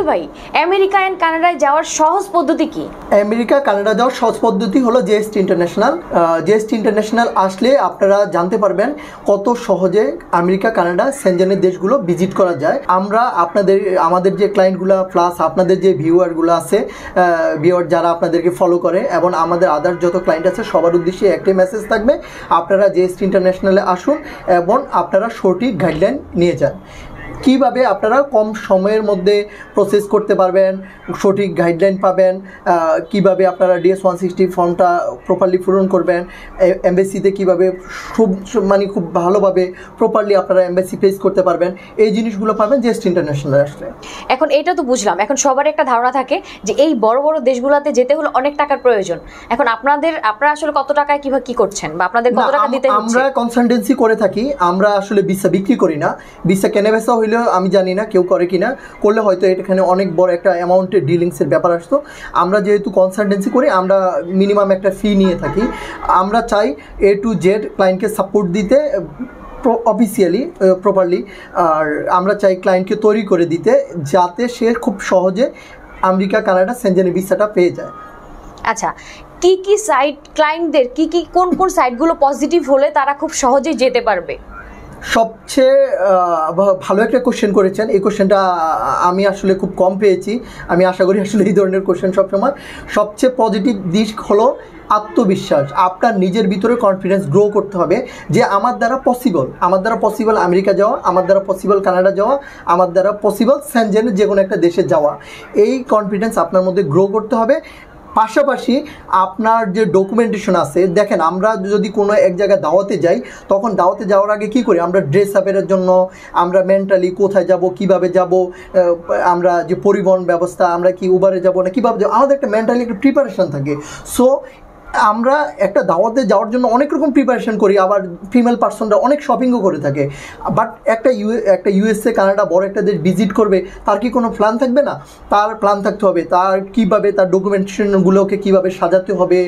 ভাই, America and কানাডায় যাওয়ার সহজ পদ্ধতি কি? আমেরিকা কানাডা যাওয়ার সহজ পদ্ধতি হলো জেএসটি ইন্টারন্যাশনাল। জেএসটি ইন্টারন্যাশনাল আসলে আপনারা জানতে পারবেন কত সহজে আমেরিকা কানাডা সেনজেনের দেশগুলো ভিজিট করা যায়। আমরা আমাদের যে ক্লায়েন্টগুলো প্লাস আপনাদের যে ভিউয়ারগুলো আছে, ভিউয়ার যারা আপনাদেরকে ফলো করে এবং আমাদের আদার যত ক্লায়েন্ট আছে সবার উদ্দেশ্যে একটাই মেসেজ থাকবে, আপনারা জেএসটি ইন্টারন্যাশনালে আসুন এবং আপনারা সঠিক গাইডলাইন নিয়ে যান। কীভাবে আপনারা কম সময়ের মধ্যে প্রসেস করতে পারবেন, সঠিক গাইডলাইন পাবেন, কিভাবে আপনারা DS 160 ফর্মটা প্রপারলি পূরণ করবেন, এমবেসিতে কীভাবে খুব ভালোভাবে প্রপারলি আপনারা এমবেসি ফেস করতে পারবেন, এই জিনিসগুলো পাবেন জেএসটি ইন্টারন্যাশনালে আসলে। এখন এটা তো বুঝলাম, এখন সবার একটা ধারণা থাকে যে এই বড় বড় দেশগুলোতে যেতে হলে অনেক টাকার প্রয়োজন। এখন আপনারা আসলে কত টাকায় কিভাবে কি করছেন বা আপনাদের কত টাকা দিতে হচ্ছে? আমরা কনসালটেন্সি করে থাকি, আমরা আসলে ভিসা বিক্রি করি না। ভিসা কেনা বেচা হইলেও আমি জানি না কেউ করে কিনা, করলে হয়তো এখানে অনেক বড় একটা অ্যামাউন্টের ডিলিংসের ব্যাপার আসতো। আমরা যেহেতু কনসালটেন্সি করি, আমরা মিনিমাম একটা ফি নিয়ে থাকি। আমরা চাই A to Z ক্লায়েন্টকে সাপোর্ট দিতে অফিসিয়ালি প্রপারলি, আর আমরা চাই ক্লায়েন্টকে তৈরি করে দিতে যাতে সে খুব সহজে আমেরিকা কানাডা সেনজেনের ভিসাটা পেয়ে যায়। আচ্ছা, কি সাইট ক্লায়েন্টদের কোন সাইটগুলো পজিটিভ হলে তারা খুব সহজেই যেতে পারবে? সবচেয়ে ভালো একটা কোশ্চেন করেছেন, এই কোশ্চেনটা আমি আসলে খুব কম পেয়েছি। আমি আশা করি আসলে এই ধরনের কোশ্চেন সবসময়। সবচেয়ে পজিটিভ দিক হলো আত্মবিশ্বাস। আপনার নিজের ভিতরে কনফিডেন্স গ্রো করতে হবে যে আমার দ্বারা পসিবল আমেরিকা যাওয়া, আমার দ্বারা পসিবল কানাডা যাওয়া, আমার দ্বারা পসিবল সেনজেনের যে কোনো একটা দেশে যাওয়া। এই কনফিডেন্স আপনার মধ্যে গ্রো করতে হবে। পাশাপাশি আপনার যে ডকুমেন্টেশন আছে, দেখেন আমরা যদি কোনো এক জায়গায় দাওয়াতে যাই, তখন দাওয়াতে যাওয়ার আগে কি করি, আমরা ড্রেস আপের জন্য আমরা মেন্টালি কোথায় যাব, কিভাবে যাব, আমরা যে পরিবহন ব্যবস্থা, আমরা কি উবারে যাব না কিভাবে যাব, আমাদের একটা মেন্টালি একটা প্রিপারেশন থাকে। সো আমরা একটা দাওয়াতে যাওয়ার জন্য অনেক রকম প্রিপারেশন করি, আবার ফিমেল পার্সনরা অনেক শপিংও করে থাকে। বাট একটা USA কানাডা বড় একটা দেশ ভিজিট করবে, তার কি কোনো প্ল্যান থাকবে না? তার প্ল্যান থাকতে হবে, তার কীভাবে তার ডকুমেন্টেশনগুলোকে কীভাবে সাজাতে হবে,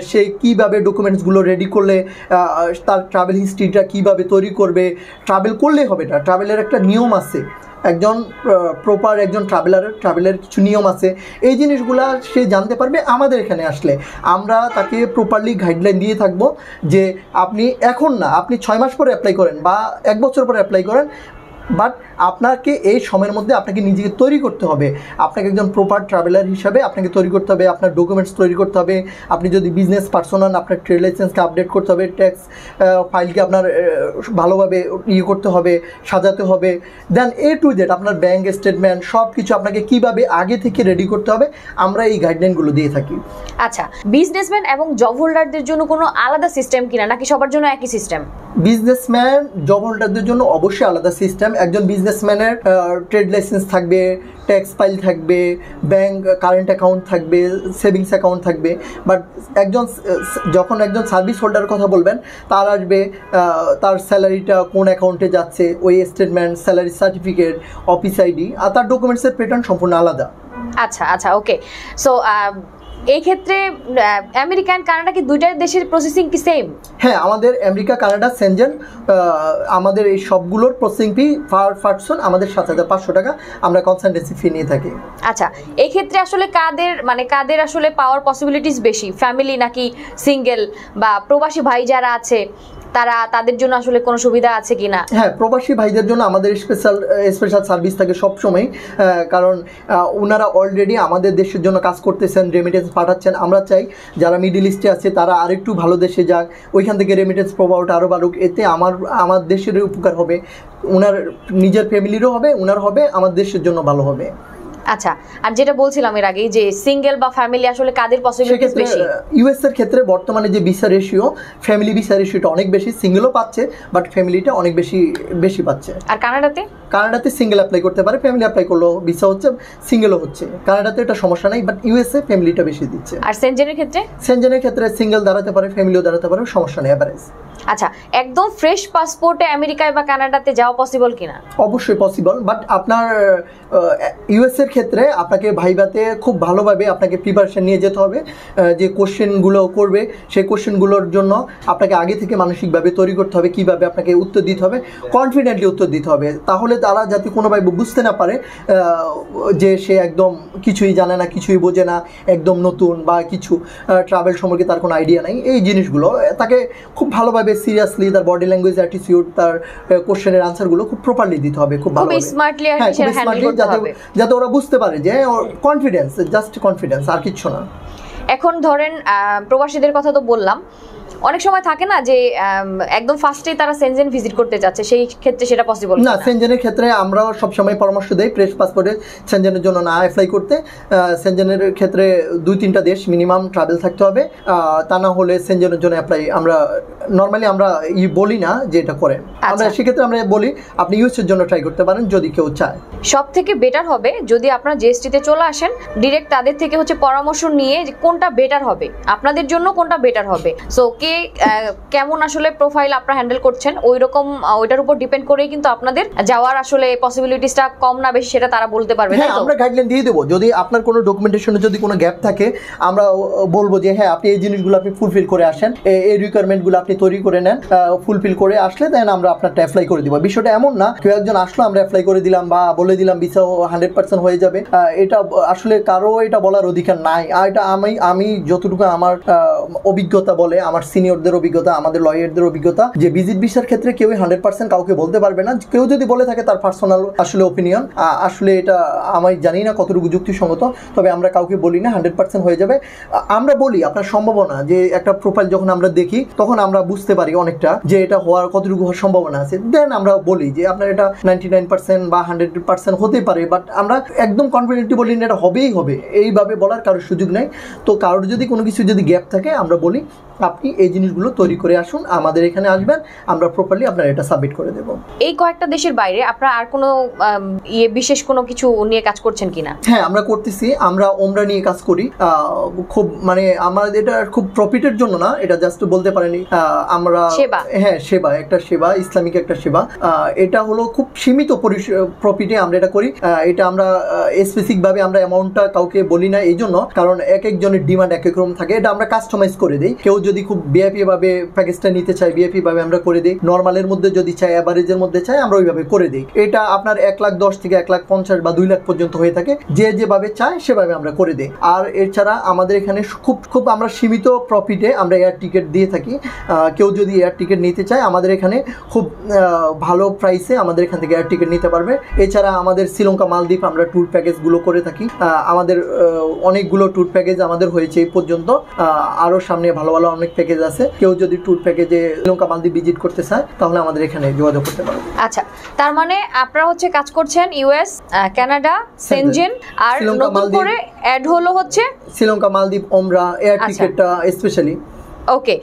সে কীভাবে ডকুমেন্টসগুলো রেডি করলে তার ট্রাভেল হিস্ট্রিটা কীভাবে তৈরি করবে। ট্রাভেল করলেই হবে না, ট্রাভেলের একটা নিয়ম আছে, একজন প্রপার একজন ট্রাভেলের কিছু নিয়ম আছে। এই জিনিসগুলো সে জানতে পারবে আমাদের এখানে আসলে। আমরা তাকে প্রপারলি গাইডলাইন দিয়ে থাকবো যে আপনি এখন না, আপনি 6 মাস পরে অ্যাপ্লাই করেন বা 1 বছর পরে অ্যাপ্লাই করেন, বাট আপনাকে এই সময়ের মধ্যে আপনাকে নিজেকে তৈরি করতে হবে। আপনাকে একজন প্রপার ট্রাভেলার হিসাবে আপনাকে তৈরি করতে হবে, আপনার ডকুমেন্টস তৈরি করতে হবে। আপনি যদি বিজনেস পার্সন হন, আপনার ট্রেড লাইসেন্সকে আপডেট করতে হবে, ট্যাক্স ফাইলকে আপনার ভালোভাবে করতে হবে, সাজাতে হবে। দেন A to Z আপনার ব্যাঙ্ক স্টেটমেন্ট সব কিছু আপনাকে কীভাবে আগে থেকে রেডি করতে হবে, আমরা এই গাইডলাইনগুলো দিয়ে থাকি। আচ্ছা, বিজনেসম্যান এবং জব হোল্ডারদের জন্য কোনো আলাদা সিস্টেম কিনা, নাকি সবার জন্য একই সিস্টেম? বিজনেসম্যান জব হোল্ডারদের জন্য অবশ্যই আলাদা সিস্টেম। একজন বিজনেসম্যানের ট্রেড লাইসেন্স থাকবে, ট্যাক্স ফাইল থাকবে, ব্যাংক কারেন্ট অ্যাকাউন্ট থাকবে, সেভিংস অ্যাকাউন্ট থাকবে। বাট যখন একজন সার্ভিস হোল্ডারের কথা বলবেন, তার আসবে তার স্যালারিটা কোন অ্যাকাউন্টে যাচ্ছে, ওই statement, salary certificate, office ID, আর তার ডকুমেন্টসের প্যাটার্ন সম্পূর্ণ আলাদা। আচ্ছা, ওকে। সো এই ক্ষেত্রে আমেরিকা এন্ড কানাডা কি দুইটা দেশের প্রসেসিং কি সেম? হ্যাঁ, আমাদের আমেরিকা কানাডা সেনজেন আমাদের এই সবগুলোর প্রসেসিং ফি পার পারসন আমাদের 7,500 টাকা আমরা কনসালটেন্সি ফি নিয়ে থাকি। আচ্ছা, এই ক্ষেত্রে আসলে কাদের আসলে পাওয়ার পসিবিলিটিস বেশি, ফ্যামিলি নাকি সিঙ্গেল বা প্রবাসী ভাই যারা আছে তাদের জন্য আসলে কোনো সুবিধা আছে কিনা? হ্যাঁ, প্রবাসী ভাইদের জন্য আমাদের স্পেশাল সার্ভিস থাকে সবসময়, কারণ ওনারা অলরেডি আমাদের দেশের জন্য কাজ করতেছেন, রেমিটেন্স পাঠাচ্ছেন। আমরা চাই যারা মিডল ইস্টে আছে তারা আরেকটু ভালো দেশে যাক, ওইখান থেকে রেমিটেন্স প্রবাহটা আরও বাড়ুক। এতে আমার দেশের উপকার হবে, ওনার নিজের ফ্যামিলিরও হবে, ওনার হবে, আমার দেশের জন্য ভালো হবে। আচ্ছা, আর যেটা বলছিলাম এর আগে যে সিঙ্গেল বা ফ্যামিলি আসলে কাদের পসিবিলিটিস বেশি? ইউএস এর ক্ষেত্রে বর্তমানে যে ভিসা রেশিও, ফ্যামিলি ভিসা রেশিওটা অনেক বেশি, সিঙ্গেলও পাচ্ছে বাট ফ্যামিলিটা অনেক বেশি পাচ্ছে। আর কানাডাতে সিঙ্গেল অ্যাপ্লাই করতে পারে, ফ্যামিলি অ্যাপ্লাই করলেও ভিসা হচ্ছে, সিঙ্গেলও হচ্ছে। কানাডাতে এটা সমস্যা নাই, বাট ইউএসএ ফ্যামিলিটা বেশি দিচ্ছে। আর সেনজেনের ক্ষেত্রে সিঙ্গেল দাঁড়াতে পারে, ফ্যামিলিও দাঁড়াতে পারে, সমস্যা নেই, অ্যাভারেজ। আচ্ছা, একদম ফ্রেশ পাসপোর্টে আমেরিকায় বা কানাডাতে যাওয়া পসিবল কিনা? অবশ্যই পসিবল, বাট আপনার ইউএস এর ক্ষেত্রে আপনাকে ভাইভাতে খুব ভালোভাবে আপনাকে প্রিপারেশন নিয়ে যেতে হবে। যে কোশ্চেনগুলো করবে সেই কোশ্চেনগুলোর জন্য আপনাকে আগে থেকে মানসিকভাবে তৈরি করতে হবে, কীভাবে আপনাকে উত্তর দিতে হবে, কনফিডেন্টলি উত্তর দিতে হবে। তাহলে তারা যাতে কোনোভাবে বুঝতে না পারে যে সে একদম কিছুই জানে না, কিছুই বোঝে না, একদম নতুন বা কিছু ট্রাভেল সম্পর্কে তার কোনো আইডিয়া নাই। এই জিনিসগুলো তাকে খুব ভালোভাবে সিরিয়াসলি তার বডি ল্যাঙ্গুয়েজ, অ্যাটিটিউড, তার কোশ্চেনের আনসারগুলো খুব প্রপারলি দিতে হবে, খুব ভালোভাবে, স্মার্টলি, যাতে ওরা বুঝতে পারে যে কনফিডেন্স, জাস্ট কনফিডেন্স, আর কিছু না। এখন ধরেন প্রবাসীদের কথা তো বললাম, অনেক সময় থাকে না যে একদম ফার্স্টেই তারা সেনজেন ভিজিট করতে যাচ্ছে, সেই ক্ষেত্রে সেটা পসিবল না। সেনজেনের ক্ষেত্রে আমরাও সবসময় পরামর্শ দেই ফ্রেশ পাসপোর্টে সেনজেনের জন্য না অ্যাপ্লাই করতে। সেনজেনের ক্ষেত্রে 2-3টা দেশ মিনিমাম ট্রাভেল থাকতে হবে, তা না হলে সেনজেনের জন্য অ্যাপ্লাই আমরা নর্মালি আমরা বলি না যে এটা করেন। আমরা সেক্ষেত্রে আমরা বলি আপনি ইউএস এর জন্য ট্রাই করতে পারেন যদি কেউ চায়। সব থেকে বেটার হবে যদি আপনারা জিএসটিতে চলে আসেন, ডিরেক্ট তাদের থেকে হচ্ছে পরামর্শ নিয়ে যে কোনটা বেটার হবে আপনাদের জন্য, কোনটা বেটার হবে। সো কে কেমন আসলে প্রোফাইল আপনারা হ্যান্ডেল করছেন ওই রকম ওইটার উপর ডিপেন্ড করেই কিন্তু আপনাদের যাওয়ার আসলে পসিবিলিটিসটা কম না বেশি সেটা তারা বলতে পারবে। হ্যাঁ, আমরা গাইডলাইন দিয়ে দেবো। যদি আপনার কোনো ডকুমেন্টেশনে যদি কোনো গ্যাপ থাকে আমরা বলবো যে হ্যাঁ আপনি এই জিনিসগুলো আপনি ফুলফিল করে আসেন, এই রিকোয়ারমেন্টগুলো আপনি তৈরি করে নেন, ফুলফিল করে আসলে দেন আমরা আপনারটা অ্যাপ্লাই করে দিব। বিষয়টা এমন না কেউ একজন আসলো আমরা অ্যাপ্লাই করে দিলাম বা বলে দিলাম ভিসা 100% হয়ে যাবে, এটা আসলে কারো এটা বলার অধিকার নাই। আর এটা আমি যতটুকু আমার অভিজ্ঞতা বলে, আমার সিনিয়রদের অভিজ্ঞতা, আমাদের লয়ারদের অভিজ্ঞতা, যে ভিজিট ভিসার ক্ষেত্রে কেউ 100% কাউকে বলতে পারবে না। কেউ যদি বলে থাকে তার পার্সোনাল আসলে ওপিনিয়ন, আসলে এটা আমি জানি না কতটুকু যুক্তিসঙ্গত, তবে আমরা কাউকে বলি না 100% হয়ে যাবে। আমরা বলি আপনার সম্ভাবনা, যে একটা প্রোফাইল যখন আমরা দেখি তখন আমরা বুঝতে পারি অনেকটা যে এটা হওয়ার কতটুকু হওয়ার সম্ভাবনা আছে, দেন আমরা বলি যে আপনার এটা 99% বা 100% হতে পারে, বাট আমরা একদম কনফিডেন্টলি বলি না এটা হবেই হবে, এইভাবে বলার কারোর সুযোগ নেই। তো কারোর যদি কোনো কিছু যদি গ্যাপ থাকে আমরা বলি আপনি এই জিনিসগুলো তৈরি করে আসুন, আমাদের এখানে আসবেন, আমরা প্রপারলি আপনার এটা সাবমিট করে দেব। এই কয়েকটা দেশের বাইরে আপনারা আর কোনো বিশেষ কোনো কিছু নিয়ে কাজ করছেন কিনা? হ্যাঁ, আমরা করতেছি। আমরা ওমরা নিয়ে কাজ করি, খুব মানে আমাদের এটা খুব প্রফিটের জন্য না, এটা জাস্ট বলতে পারেনি আমরা হ্যাঁ সেবা, একটা সেবা, ইসলামিক একটা সেবা। এটা হলো খুব সীমিত প্রফিটে আমরা এটা করি। এটা আমরা স্পেসিফিক ভাবে আমরা অ্যামাউন্টটা কাউকে বলি না এই জন্য, কারণ এক একজনের ডিমান্ড এক এক রকম থাকে। এটা আমরা কাস্টমাইজ করে দিই। কেউ যদি খুব ভিআইপি ভাবে প্যাকেজটা নিতে চায় ভিআইপি ভাবে আমরা করে দিই, নর্মালের মধ্যে যদি চাই, অ্যাভারেজের মধ্যে চাই আমরা ওইভাবে করে দিই। এটা আপনার 1,10,000 থেকে 1,50,000 বা 2 লাখ পর্যন্ত হয়ে থাকে, যে যেভাবে চায় সেভাবে আমরা করে দিই। আর এছাড়া আমাদের এখানে খুব আমরা সীমিত প্রফিটে আমরা এয়ার টিকিট দিয়ে থাকি। কেউ যদি এয়ার টিকিট নিতে চায় আমাদের এখানে খুব ভালো প্রাইসে আমাদের এখান থেকে এয়ার টিকিট নিতে পারবে। এছাড়া আমাদের শ্রীলঙ্কা, মালদ্বীপ আমরা ট্যুর প্যাকেজগুলো করে থাকি। আমাদের অনেকগুলো ট্যুর প্যাকেজ আমাদের হয়েছে এই পর্যন্ত, আরও সামনে ভালো ভালো অনেক প্যাকেজ আছে। কেউ যদি ট্যুর প্যাকেজে শ্রীলঙ্কা, মালদ্বীপ ভিজিট করতে চায় তাহলে আমাদের এখানে যোগাযোগ করতে পারে। আচ্ছা, তার মানে আপনারা হচ্ছে কাজ করছেন ইউএস, কানাডা, সেনজেন, আর নতুন করে অ্যাড হলো হচ্ছে শ্রীলঙ্কা, মালদ্বীপ, ওমরা এয়ার টিকিটটা স্পেশালি। ওকে,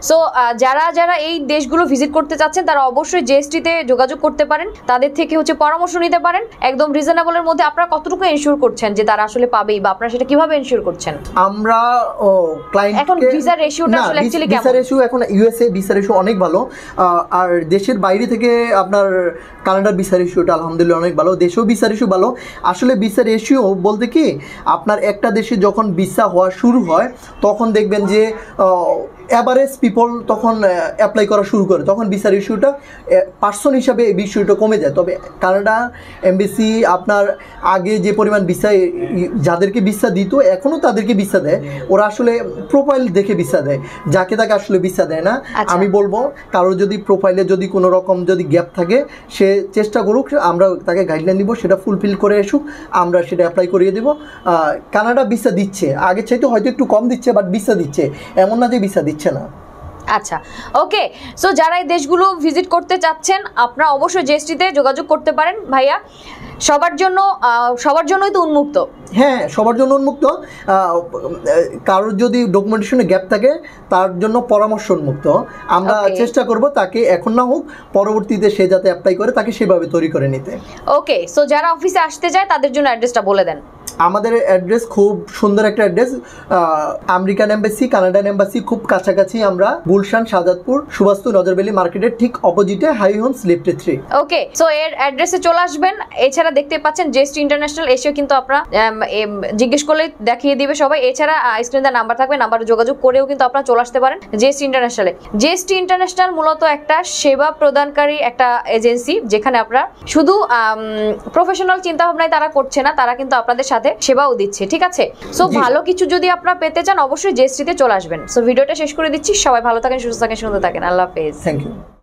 সো যারা যারা এই দেশগুলো ভিজিট করতে চাচ্ছেন তারা অবশ্যই জিএসটিতে যোগাযোগ করতে পারেন, তাদের থেকে হচ্ছে পরামর্শ নিতে পারেন একদম রিজনেবলের মধ্যে। আপনারা কতটুকু এনশিওর করছেন যে তারা আসলে পাবেই, বা আপনারা সেটা কিভাবে এনশিওর করছেন? আমরা ক্লায়েন্ট এখন ভিসা রেশিওটা আসলে অ্যাকচুয়ালি কেমন? ভিসা রেশিও এখন ইউএসএ ভিসা রেশিও অনেক ভালো, আর দেশের বাইরে থেকে আপনার কানাডার ভিসা রেশিওটা আলহামদুলিল্লাহ অনেক ভালো, দেশেও ভিসা রেশিও ভালো। আসলে ভিসা রেশিও বলতে কি, আপনার একটা দেশে যখন ভিসা হওয়া শুরু হয় তখন দেখবেন যে অ্যাভারেজ পিপল তখন অ্যাপ্লাই করা শুরু করে, তখন ভিসার ইস্যুটা পার্সন হিসাবে এই ইস্যুটা কমে যায়। তবে কানাডা এমবেসি আপনার আগে যে পরিমাণ ভিসা যাদেরকে ভিসা দিত এখনও তাদেরকে ভিসা দেয়, ওরা আসলে প্রোফাইল দেখে ভিসা দেয়, যাকে তাকে আসলে ভিসা দেয় না। আমি বলবো কারো যদি প্রোফাইলে যদি কোনো রকম যদি গ্যাপ থাকে সে চেষ্টা করুক, আমরা তাকে গাইডলাইন দিব, সেটা ফুলফিল করে আসুক, আমরা সেটা অ্যাপ্লাই করিয়ে দেবো। কানাডা ভিসা দিচ্ছে, আগের চাইতে হয়তো একটু কম দিচ্ছে, বাট ভিসা দিচ্ছে, এমন না যে ভিসা দিচ্ছে না। আচ্ছা, ওকে, সো যারা এই দেশগুলো ভিজিট করতে চাচ্ছেন আপনারা অবশ্যই জিএসটিতে যোগাযোগ করতে পারেন। ভাইয়া সবার জন্যই তো উন্মুক্ত? হ্যাঁ, সবার জন্য উন্মুক্ত। কারোর যদি ডকুমেন্টেশনে গ্যাপ থাকে তার জন্য পরামর্শ উন্মুক্ত। আমরা চেষ্টা করব তাকে এখন না হোক পরবর্তীতে সে যাতে অ্যাপ্লাই করে তাকে সেভাবে তৈরি করে নিতে। ওকে, সো যারা অফিসে আসতে চায় তাদের জন্য অ্যাড্রেসটা বলে দেন। আমাদের অ্যাড্রেস খুব সুন্দর একটা অ্যাড্রেস, আমেরিকান এম্বাসি, কানাডান এম্বাসি খুব কাছাকাছি। আমরা গুলশান, শাহজাদপুর, সুবাস্তু, নজরবেলি মার্কেটের ঠিক অপোজিটে, হাই হোমস, লিফটে 3। ওকে, সো এর অ্যাড্রেসে চলে আসবেন। এছাড়া দেখতে পাচ্ছেন জেএসটি ইন্টারন্যাশনাল, এসেও কিন্তু আপনারা জিজ্ঞেস করলে দেখিয়ে দিবে সবাই। এছাড়া স্ক্রিনে নাম্বার থাকবে, নাম্বারে যোগাযোগ করেও কিন্তু আপনারা চলে আসতে পারেন জেএসটি ইন্টারন্যাশনালে। জেএসটি ইন্টারন্যাশনাল মূলত একটা সেবা প্রদানকারী একটা এজেন্সি, যেখানে আপনারা শুধু প্রফেশনাল চিন্তা ভাবনায় তারা করছে না, তারা কিন্তু আপনাদের সাথে সেবাও দিচ্ছে, ঠিক আছে? সো ভালো কিছু যদি আপনারা পেতে চান অবশ্যই জেএসটিতে চলে আসবেন। সো ভিডিওটা শেষ করে দিচ্ছি। সবাই ভালো থাকেন, সুস্থ থাকেন, সুন্দর থাকেন। আল্লাহ হাফেজ। Thank you.